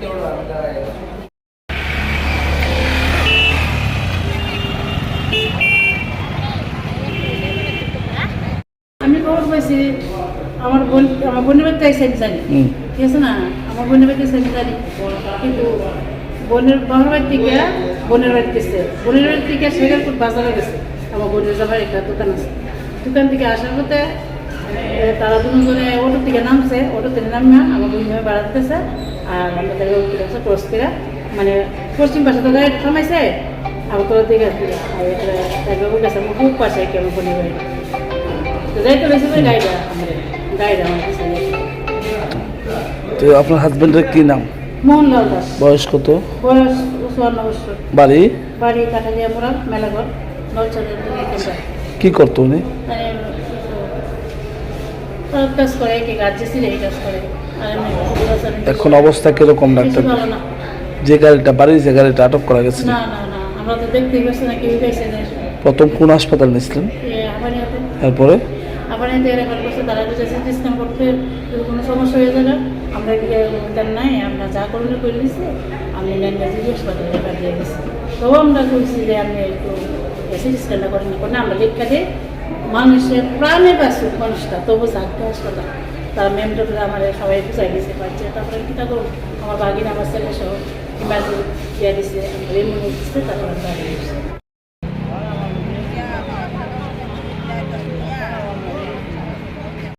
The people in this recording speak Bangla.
আমি খবর পাইছি আমার বোনের বাড়িতে এসে জানি, ঠিক আছে না, আমার বোনের বাড়িতে এসে জানি, কিন্তু বোনের বাবার বাড়ি থেকে বোনের বাড়িতে গেছে, বোনের বাড়ি থেকে শেখারপুর বাজারে গেছে। আমার বোনের যাবার একটা দোকান আছে, দোকান থেকে আসার পথে তারা দুজনে অটো থেকে নামছে, অটো থেকে নামে আমার বোন বাড়াতেছে আর আমাদের ক্রস করে মানে পশ্চিম পাশে তো গাড়ি থামাইছে, আবার তোর দিকে গেছে আমার খুব পাশে কি আমার বোনের বাড়ি যাইতে রয়েছে গাড়িটা আমার পিছনে। তো আপনার হাজবেন্ডের কি নাম? মোহনলাল দাস। বয়স কত? বয়স 54 বছর। বাড়ি? বাড়ি কাঠালিয়া মোড়া মেলাঘর নলছড়ের কি করতো উনি? কাজ করে, কি গার্জেসির এই কাজ করে। এখন অবস্থা কিরকম ডাক্তার? ভালো না। যে গাড়িটা বাড়ি যে গাড়িটা আটক করা গেছে, না না না আমরা তো দেখতে গেছি না, কেউ গেছে না। প্রথম কোন হাসপাতাল নিয়েছিলেন? তারপরে আবার রেফার করছে, তারা সিস্টেম করতে কোনো সমস্যা হয়ে যাবে আমরা নাই, আমরা যা করলে করে দিচ্ছি, আমি ল্যাঙ্গুয়েজ হাসপাতালে রেফার দিয়ে গেছি। তবু আমরা বলছি যে আপনি একটু সিটি স্ক্যানটা করেন না, আমরা লেখা দিই মানুষের প্রাণে বাঁচুক মানুষটা, তবু যাকে হাসপাতাল তারা ম্যামটা আমার সবাই বুঝাই দিয়েছে পাচ্ছে। তারপরে কীটা করুন আমার বাগিনা আমার ছেলে সহ ইমার্জেন্সি দিয়ে দিচ্ছে, রেমন দিচ্ছে, তারপরে